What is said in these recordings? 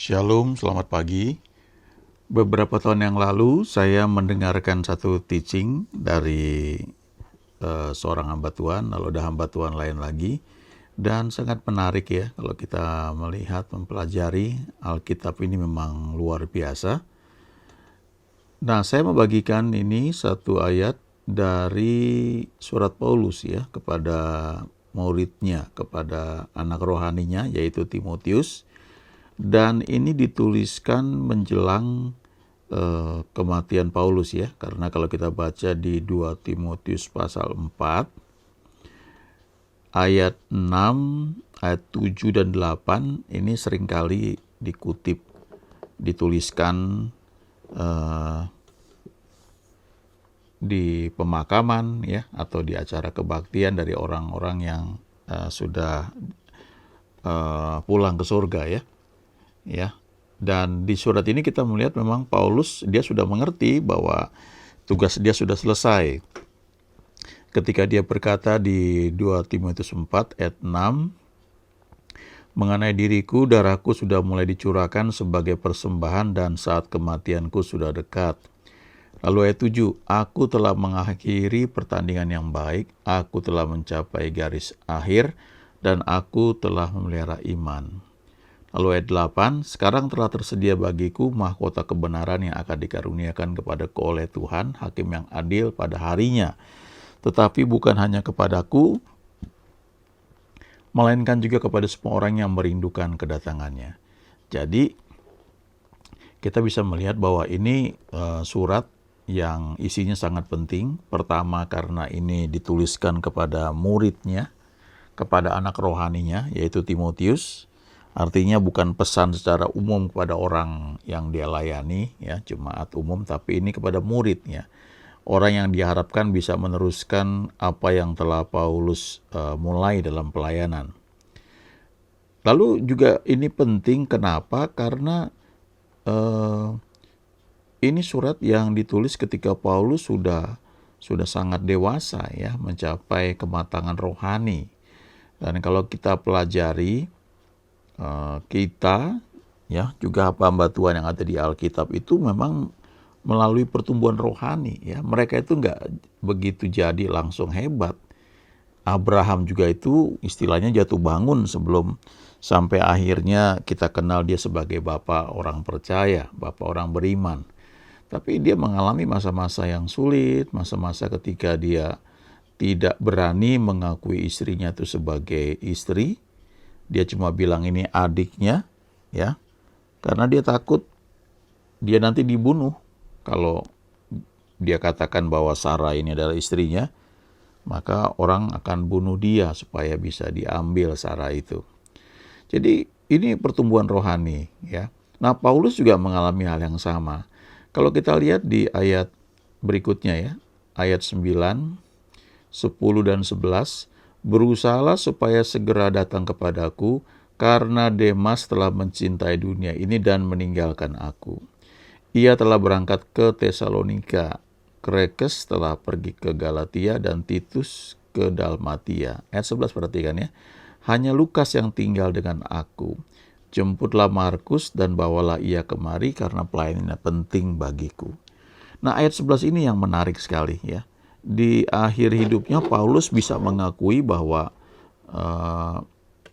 Shalom, selamat pagi. Beberapa tahun yang lalu saya mendengarkan satu teaching dari seorang hamba Tuhan, lalu ada hamba Tuhan lain lagi. Dan sangat menarik ya kalau kita melihat, mempelajari Alkitab ini memang luar biasa. Nah, saya membagikan ini satu ayat dari surat Paulus ya kepada muridnya, kepada anak rohaninya yaitu Timotius. Dan ini dituliskan menjelang kematian Paulus ya. Karena kalau kita baca di 2 Timotius pasal 4, ayat 6, ayat 7 dan 8, ini seringkali dikutip, dituliskan di pemakaman ya, atau di acara kebaktian dari orang-orang yang sudah pulang ke surga ya. Dan di surat ini kita melihat memang Paulus dia sudah mengerti bahwa tugas dia sudah selesai. Ketika dia berkata di 2 Timotius 4 ayat 6, mengenai diriku, darahku sudah mulai dicurahkan sebagai persembahan dan saat kematianku sudah dekat. Lalu ayat 7, aku telah mengakhiri pertandingan yang baik, aku telah mencapai garis akhir, dan aku telah memelihara iman. Lalu ayat 8, sekarang telah tersedia bagiku mahkota kebenaran yang akan dikaruniakan kepadaku oleh Tuhan, hakim yang adil pada harinya. Tetapi bukan hanya kepadaku, melainkan juga kepada semua orang yang merindukan kedatangannya. Jadi, kita bisa melihat bahwa ini surat yang isinya sangat penting. Pertama, karena ini dituliskan kepada muridnya, kepada anak rohaninya, yaitu Timotius. Artinya bukan pesan secara umum kepada orang yang dia layani, ya, jemaat umum, tapi ini kepada muridnya. Orang yang diharapkan bisa meneruskan apa yang telah Paulus mulai dalam pelayanan. Lalu juga ini penting, kenapa? Karena ini surat yang ditulis ketika Paulus sudah sangat dewasa ya, mencapai kematangan rohani. Dan kalau kita pelajari, kita ya juga hamba Tuhan yang ada di Alkitab itu memang melalui pertumbuhan rohani ya. Mereka itu enggak begitu jadi langsung hebat. Abraham juga itu istilahnya jatuh bangun sebelum sampai akhirnya kita kenal dia sebagai bapak orang percaya, bapak orang beriman. Tapi dia mengalami masa-masa yang sulit, masa-masa ketika dia tidak berani mengakui istrinya itu sebagai istri. Dia cuma bilang ini adiknya, ya, karena dia takut dia nanti dibunuh. Kalau dia katakan bahwa Sarah ini adalah istrinya, maka orang akan bunuh dia supaya bisa diambil Sarah itu. Jadi ini pertumbuhan rohani, ya. Nah, Paulus juga mengalami hal yang sama. Kalau kita lihat di ayat berikutnya ya, ayat 9, 10 dan 11, berusahalah supaya segera datang kepadaku, karena Demas telah mencintai dunia ini dan meninggalkan aku. Ia telah berangkat ke Tesalonika, Krekes telah pergi ke Galatia, dan Titus ke Dalmatia. Ayat 11 perhatikan ya. Hanya Lukas yang tinggal dengan aku. Jemputlah Markus dan bawalah ia kemari karena pelayanannya penting bagiku. Nah, ayat 11 ini yang menarik sekali ya. Di akhir hidupnya Paulus bisa mengakui bahwa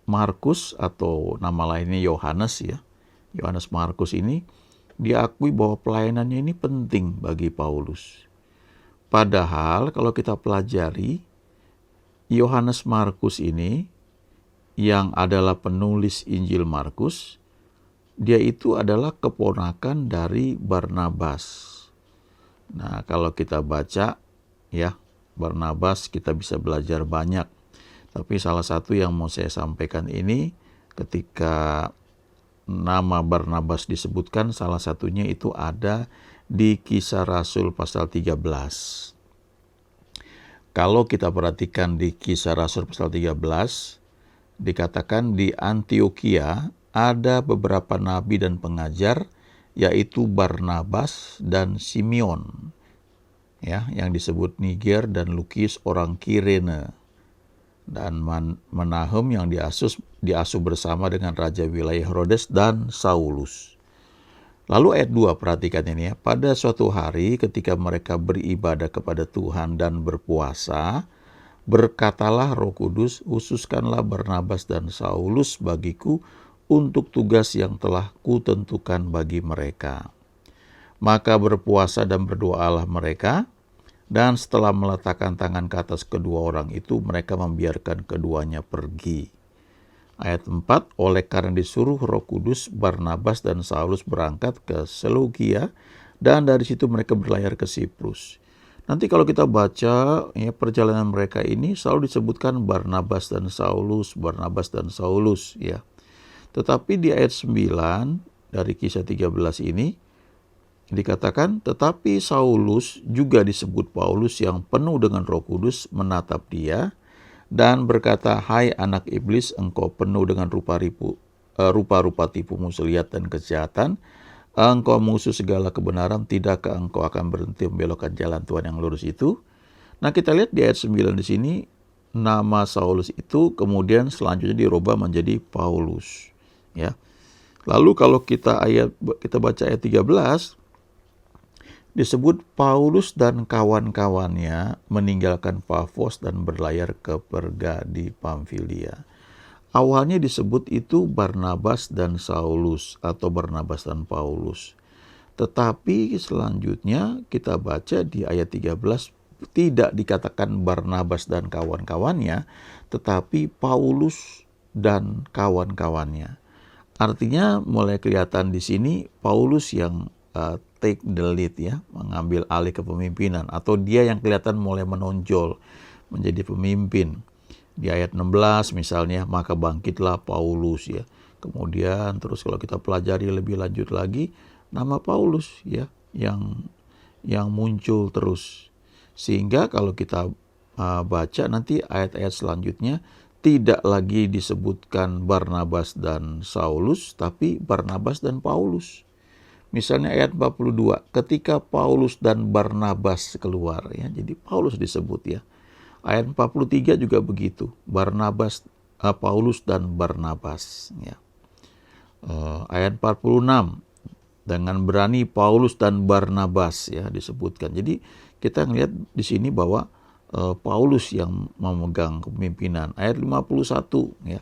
Markus atau nama lainnya Yohanes ya, Yohanes Markus ini diakui bahwa pelayanannya ini penting bagi Paulus. Padahal kalau kita pelajari, Yohanes Markus ini yang adalah penulis Injil Markus, dia itu adalah keponakan dari Barnabas. Nah, kalau kita baca ya, Barnabas kita bisa belajar banyak. Tapi salah satu yang mau saya sampaikan ini, ketika nama Barnabas disebutkan, salah satunya itu ada di Kisah Rasul pasal 13. Kalau kita perhatikan di Kisah Rasul pasal 13, dikatakan di Antioquia ada beberapa nabi dan pengajar, yaitu Barnabas dan Simeon, ya, yang disebut Niger, dan Lukius orang Kirene. dan Menahem yang diasuh bersama dengan Raja wilayah Herodes dan Saulus. Lalu ayat 2, perhatikan ini ya. Pada suatu hari ketika mereka beribadah kepada Tuhan dan berpuasa, berkatalah Roh Kudus, khususkanlah Barnabas dan Saulus bagiku untuk tugas yang telah kutentukan bagi mereka. Maka berpuasa dan berdoalah mereka, dan setelah meletakkan tangan ke atas kedua orang itu, mereka membiarkan keduanya pergi. Ayat 4, oleh karena disuruh Roh Kudus, Barnabas dan Saulus berangkat ke Seleukia, dan dari situ mereka berlayar ke Siprus. Nanti kalau kita baca ya, perjalanan mereka ini selalu disebutkan Barnabas dan Saulus, Barnabas dan Saulus ya. Tetapi di ayat 9 dari Kisah 13 ini dikatakan, tetapi Saulus juga disebut Paulus yang penuh dengan Roh Kudus menatap dia dan berkata, hai anak iblis, engkau penuh dengan rupa-rupa tipu muslihat dan kejahatan, engkau musuh segala kebenaran, tidakkah engkau akan berhenti membelokkan jalan Tuhan yang lurus itu? Nah, kita lihat di ayat 9 di sini, nama Saulus itu kemudian selanjutnya dirubah menjadi Paulus. Ya. Lalu kalau kita baca ayat 13, disebut Paulus dan kawan-kawannya meninggalkan Pafos dan berlayar ke Perga di Pamfilia. Awalnya disebut itu Barnabas dan Saulus atau Barnabas dan Paulus. Tetapi selanjutnya kita baca di ayat 13 tidak dikatakan Barnabas dan kawan-kawannya, tetapi Paulus dan kawan-kawannya. Artinya mulai kelihatan di sini Paulus yang take the lead ya, mengambil alih kepemimpinan, atau dia yang kelihatan mulai menonjol menjadi pemimpin. Di ayat 16 misalnya, maka bangkitlah Paulus ya. Kemudian terus kalau kita pelajari lebih lanjut lagi, nama Paulus ya yang muncul terus. Sehingga kalau kita baca nanti ayat-ayat selanjutnya tidak lagi disebutkan Barnabas dan Saulus, tapi Barnabas dan Paulus. Misalnya ayat 42, ketika Paulus dan Barnabas keluar ya, jadi Paulus disebut ya. Ayat 43 juga begitu, Paulus dan Barnabas ya. Ayat 46, dengan berani Paulus dan Barnabas ya disebutkan. Jadi kita ngelihat di sini bahwa Paulus yang memegang kepemimpinan. Ayat 51 ya,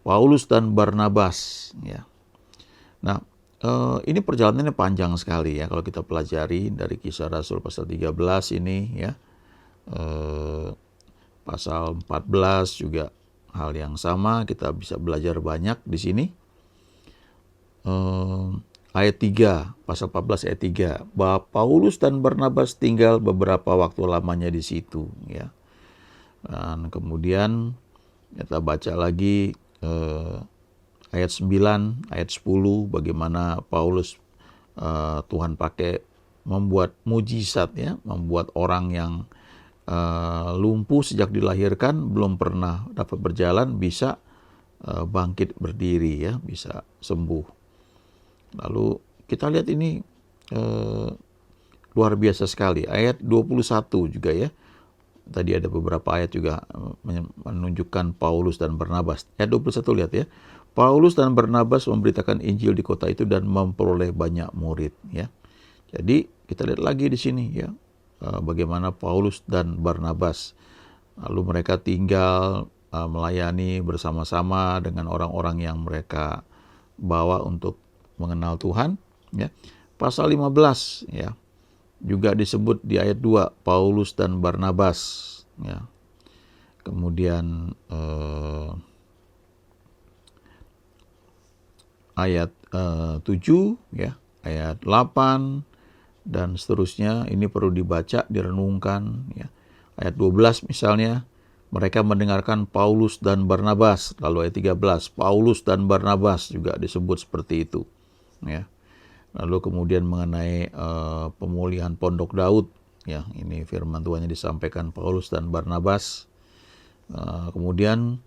Paulus dan Barnabas ya. Nah, ini perjalanannya panjang sekali ya kalau kita pelajari dari Kisah Rasul pasal 13 ini ya. Pasal 14 juga hal yang sama, kita bisa belajar banyak di sini. Ayat 3, pasal 14 ayat 3, bahwa Paulus dan Barnabas tinggal beberapa waktu lamanya di situ ya. Dan kemudian kita baca lagi ayat 9, ayat 10, bagaimana Paulus Tuhan pakai membuat mujizat ya, membuat orang yang lumpuh sejak dilahirkan, belum pernah dapat berjalan, bisa bangkit berdiri ya, bisa sembuh. Lalu kita lihat ini luar biasa sekali. Ayat 21 juga ya. Tadi ada beberapa ayat juga menunjukkan Paulus dan Barnabas. Ayat 21 lihat ya. Paulus dan Barnabas memberitakan Injil di kota itu dan memperoleh banyak murid ya. Jadi kita lihat lagi di sini ya, bagaimana Paulus dan Barnabas lalu mereka tinggal melayani bersama-sama dengan orang-orang yang mereka bawa untuk mengenal Tuhan ya. Pasal 15 ya, juga disebut di ayat 2 Paulus dan Barnabas ya. Kemudian ayat 7 ya, ayat 8 dan seterusnya, ini perlu dibaca, direnungkan ya. Ayat 12 misalnya, mereka mendengarkan Paulus dan Barnabas. Lalu ayat 13, Paulus dan Barnabas juga disebut seperti itu ya. Lalu kemudian mengenai pemulihan Pondok Daud ya, ini firman Tuhan yang disampaikan Paulus dan Barnabas. Kemudian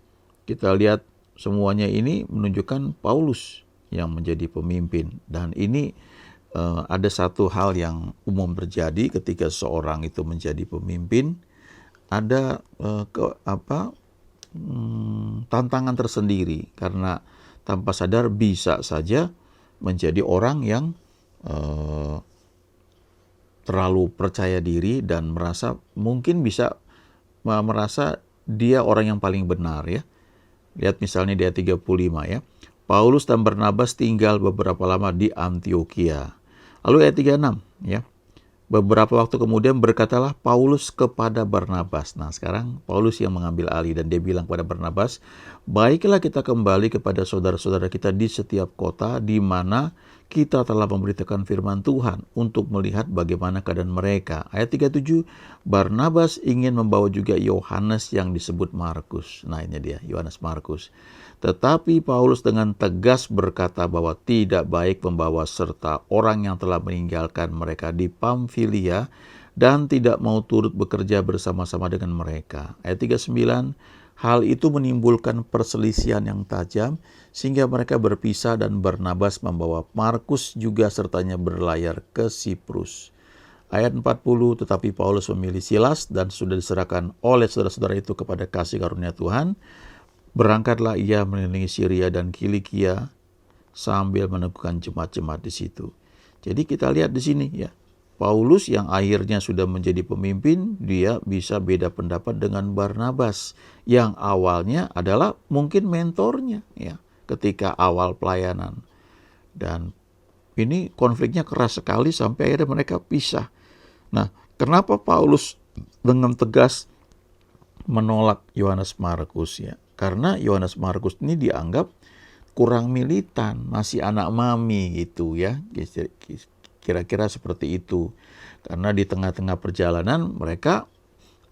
kita lihat semuanya ini menunjukkan Paulus yang menjadi pemimpin, dan ini ada satu hal yang umum terjadi ketika seorang itu menjadi pemimpin, ada tantangan tersendiri, karena tanpa sadar bisa saja menjadi orang yang terlalu percaya diri dan mungkin bisa merasa dia orang yang paling benar ya. Lihat misalnya di ayat 35 ya. Paulus dan Barnabas tinggal beberapa lama di Antiokhia. Lalu ayat 36 ya. Beberapa waktu kemudian berkatalah Paulus kepada Barnabas. Nah, sekarang Paulus yang mengambil alih dan dia bilang kepada Barnabas, "Baiklah kita kembali kepada saudara-saudara kita di setiap kota di mana kita telah memberitakan firman Tuhan untuk melihat bagaimana keadaan mereka." Ayat 37, Barnabas ingin membawa juga Yohanes yang disebut Markus. Nah, ini dia, Yohanes Markus. Tetapi Paulus dengan tegas berkata bahwa tidak baik membawa serta orang yang telah meninggalkan mereka di Pamfilia dan tidak mau turut bekerja bersama-sama dengan mereka. Ayat 39, hal itu menimbulkan perselisihan yang tajam sehingga mereka berpisah dan Barnabas membawa Markus juga sertanya berlayar ke Siprus. Ayat 40, tetapi Paulus memilih Silas dan sudah diserahkan oleh saudara-saudara itu kepada kasih karunia Tuhan. Berangkatlah ia mengelilingi Syria dan Kilikia sambil meneguhkan jemaat-jemaat di situ. Jadi kita lihat di sini ya, Paulus yang akhirnya sudah menjadi pemimpin, dia bisa beda pendapat dengan Barnabas yang awalnya adalah mungkin mentornya ya ketika awal pelayanan. Dan ini konfliknya keras sekali sampai akhirnya mereka pisah. Nah, kenapa Paulus dengan tegas menolak Yohanes Markus ya? Karena Yohanes Markus ini dianggap kurang militan, masih anak mami gitu ya. Kira-kira seperti itu. Karena di tengah-tengah perjalanan mereka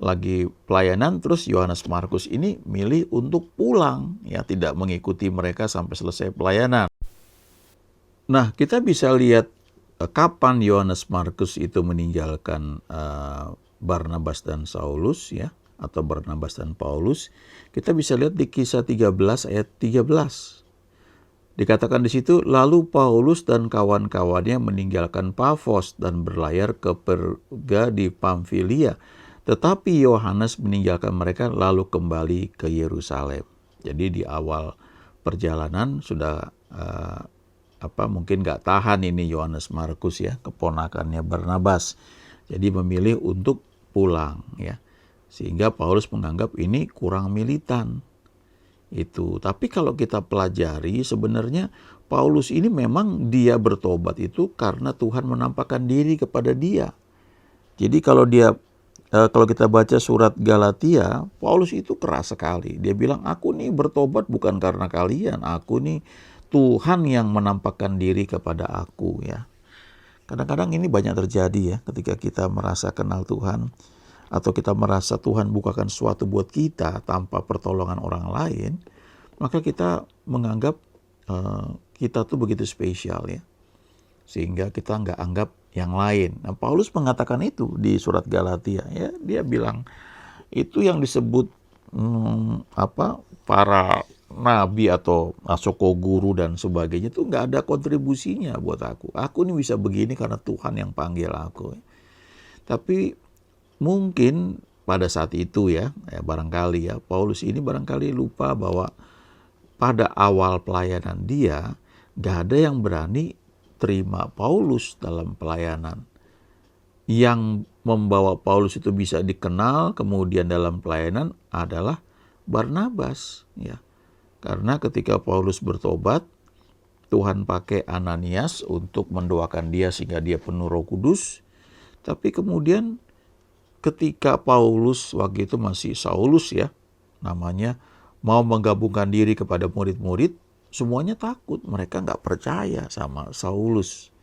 lagi pelayanan, terus Yohanes Markus ini milih untuk pulang ya, tidak mengikuti mereka sampai selesai pelayanan. Nah, kita bisa lihat kapan Yohanes Markus itu meninggalkan Barnabas dan Saulus ya, atau Barnabas dan Paulus. Kita bisa lihat di Kisah 13 ayat 13. Dikatakan di situ, lalu Paulus dan kawan-kawannya meninggalkan Pafos dan berlayar ke Perga di Pamfilia. Tetapi Yohanes meninggalkan mereka lalu kembali ke Yerusalem. Jadi di awal perjalanan sudah mungkin gak tahan ini Yohanes Markus ya, keponakannya Barnabas. Jadi memilih untuk pulang ya. Sehingga Paulus menganggap ini kurang militan. Itu. Tapi kalau kita pelajari sebenarnya Paulus ini memang dia bertobat itu karena Tuhan menampakkan diri kepada dia. Jadi kalau kita baca surat Galatia, Paulus itu keras sekali. Dia bilang, aku nih bertobat bukan karena kalian, aku nih Tuhan yang menampakkan diri kepada aku ya. Kadang-kadang ini banyak terjadi ya ketika kita merasa kenal Tuhan atau kita merasa Tuhan bukakan sesuatu buat kita tanpa pertolongan orang lain, maka kita menganggap kita tuh begitu spesial ya. Sehingga kita nggak anggap yang lain. Nah, Paulus mengatakan itu di surat Galatia ya. Dia bilang itu yang disebut para nabi atau asoko guru dan sebagainya itu nggak ada kontribusinya buat aku. Aku ini bisa begini karena Tuhan yang panggil aku. Tapi mungkin pada saat itu ya barangkali ya Paulus ini barangkali lupa bahwa pada awal pelayanan dia gak ada yang berani terima Paulus dalam pelayanan. Yang membawa Paulus itu bisa dikenal kemudian dalam pelayanan adalah Barnabas ya. Karena ketika Paulus bertobat, Tuhan pakai Ananias untuk mendoakan dia sehingga dia penuh Roh Kudus. Tapi kemudian ketika Paulus waktu itu masih Saulus ya namanya, mau menggabungkan diri kepada murid-murid, semuanya takut. Mereka nggak percaya sama Saulus.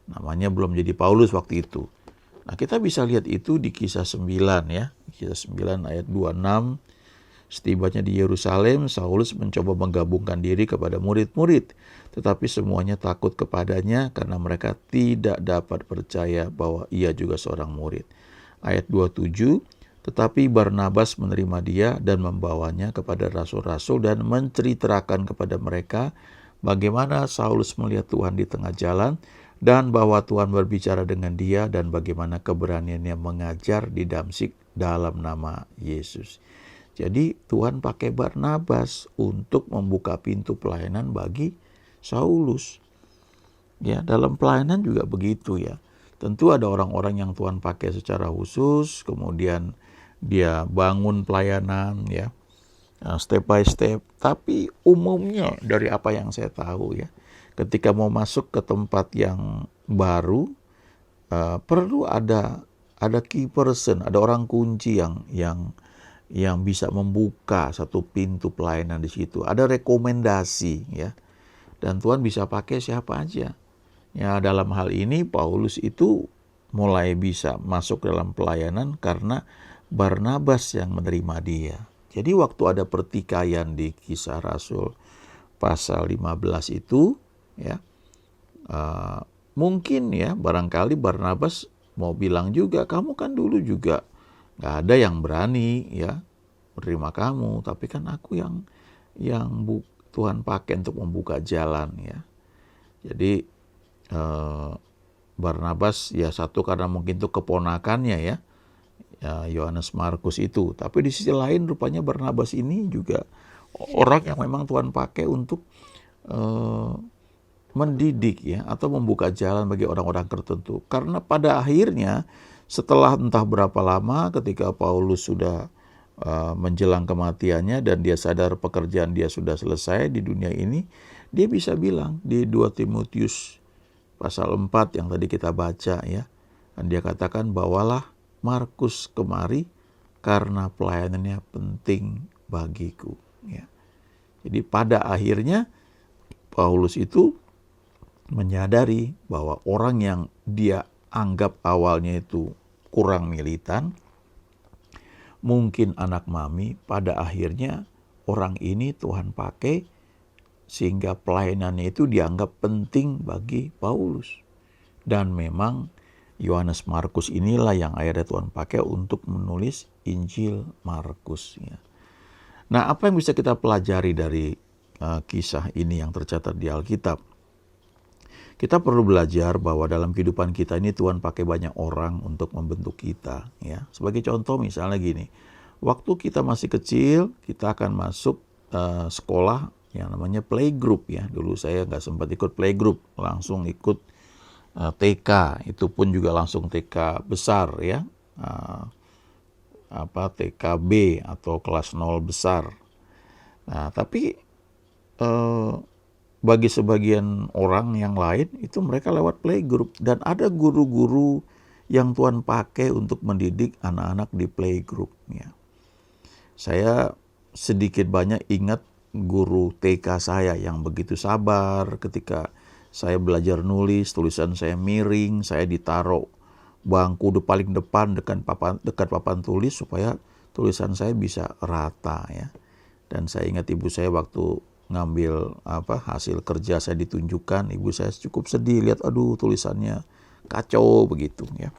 Namanya belum jadi Paulus waktu itu. Nah, kita bisa lihat itu di Kisah 9 ya. Kisah 9 ayat 26. Setibanya di Yerusalem, Saulus mencoba menggabungkan diri kepada murid-murid. Tetapi semuanya takut kepadanya karena mereka tidak dapat percaya bahwa ia juga seorang murid. Ayat 27, tetapi Barnabas menerima dia dan membawanya kepada rasul-rasul dan menceritakan kepada mereka bagaimana Saulus melihat Tuhan di tengah jalan dan bahwa Tuhan berbicara dengan dia dan bagaimana keberaniannya mengajar di Damsyik dalam nama Yesus. Jadi Tuhan pakai Barnabas untuk membuka pintu pelayanan bagi Saulus. Ya, dalam pelayanan juga begitu ya. Tentu ada orang-orang yang Tuhan pakai secara khusus, kemudian dia bangun pelayanan ya, step by step. Tapi umumnya dari apa yang saya tahu ya, ketika mau masuk ke tempat yang baru, perlu ada key person, ada orang kunci yang bisa membuka satu pintu pelayanan di situ. Ada rekomendasi ya, dan Tuhan bisa pakai siapa aja. Ya, dalam hal ini Paulus itu mulai bisa masuk dalam pelayanan karena Barnabas yang menerima dia. Jadi waktu ada pertikaian di Kisah Rasul pasal 15 itu ya, mungkin ya barangkali Barnabas mau bilang juga, kamu kan dulu juga gak ada yang berani ya menerima kamu, tapi kan aku yang Tuhan pakai untuk membuka jalan ya. Jadi Barnabas ya satu karena mungkin itu keponakannya ya, Yohanes Markus itu. Tapi di sisi lain rupanya Barnabas ini juga orang yang memang Tuhan pakai untuk mendidik ya, atau membuka jalan bagi orang-orang tertentu. Karena pada akhirnya setelah entah berapa lama ketika Paulus sudah menjelang kematiannya dan dia sadar pekerjaan dia sudah selesai di dunia ini, dia bisa bilang di 2 Timotius pasal 4 yang tadi kita baca ya. Dan dia katakan, bawalah Markus kemari karena pelayanannya penting bagiku ya. Jadi pada akhirnya Paulus itu menyadari bahwa orang yang dia anggap awalnya itu kurang militan, mungkin anak mami, pada akhirnya orang ini Tuhan pakai sehingga pelayanannya itu dianggap penting bagi Paulus. Dan memang Yohanes Markus inilah yang akhirnya Tuhan pakai untuk menulis Injil Markus ya. Nah, apa yang bisa kita pelajari dari kisah ini yang tercatat di Alkitab? Kita perlu belajar bahwa dalam kehidupan kita ini Tuhan pakai banyak orang untuk membentuk kita ya. Sebagai contoh misalnya gini, waktu kita masih kecil kita akan masuk sekolah yang namanya playgroup ya. Dulu saya nggak sempat ikut playgroup, langsung ikut TK, itu pun juga langsung TK besar ya, TKB atau kelas 0 besar. Nah, tapi bagi sebagian orang yang lain itu mereka lewat playgroup, dan ada guru-guru yang Tuhan pakai untuk mendidik anak-anak di playgroup ya. Saya sedikit banyak ingat guru TK saya yang begitu sabar ketika saya belajar nulis, tulisan saya miring, saya ditaruh bangku paling depan dekat papan tulis supaya tulisan saya bisa rata ya. Dan saya ingat ibu saya waktu ngambil hasil kerja saya ditunjukkan, ibu saya cukup sedih lihat, aduh tulisannya kacau begitu ya.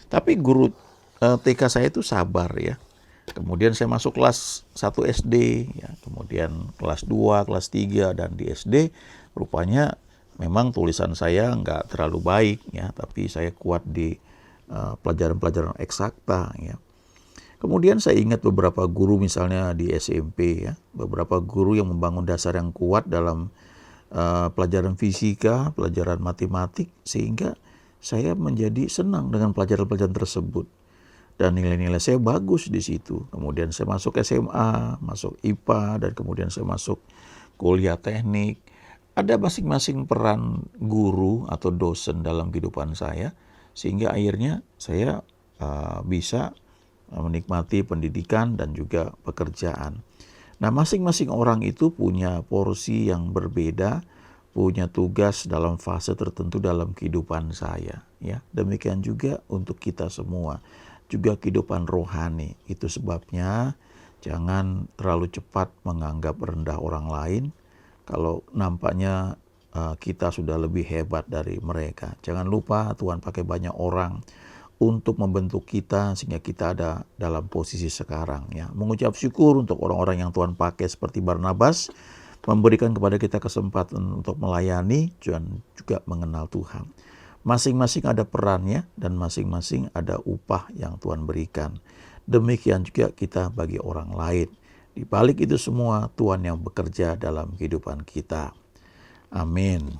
Tapi guru TK saya itu sabar ya. Kemudian saya masuk kelas 1 SD ya, kemudian kelas 2, kelas 3, dan di SD rupanya memang tulisan saya nggak terlalu baik ya, tapi saya kuat di pelajaran-pelajaran eksakta ya. Kemudian saya ingat beberapa guru misalnya di SMP ya, beberapa guru yang membangun dasar yang kuat dalam pelajaran fisika, pelajaran matematik, sehingga saya menjadi senang dengan pelajaran-pelajaran tersebut. Dan nilai-nilai saya bagus di situ. Kemudian saya masuk SMA, masuk IPA, dan kemudian saya masuk kuliah teknik. Ada masing-masing peran guru atau dosen dalam kehidupan saya, sehingga akhirnya saya bisa menikmati pendidikan dan juga pekerjaan. Nah, masing-masing orang itu punya porsi yang berbeda, punya tugas dalam fase tertentu dalam kehidupan saya. Ya, demikian juga untuk kita semua. Juga kehidupan rohani. Itu sebabnya jangan terlalu cepat menganggap rendah orang lain kalau nampaknya kita sudah lebih hebat dari mereka. Jangan lupa Tuhan pakai banyak orang untuk membentuk kita sehingga kita ada dalam posisi sekarang ya. Mengucap syukur untuk orang-orang yang Tuhan pakai seperti Barnabas, memberikan kepada kita kesempatan untuk melayani dan juga mengenal Tuhan. Masing-masing ada perannya dan masing-masing ada upah yang Tuhan berikan. demikian juga kita bagi orang lain. Di balik itu semua, Tuhan yang bekerja dalam kehidupan kita. Amin.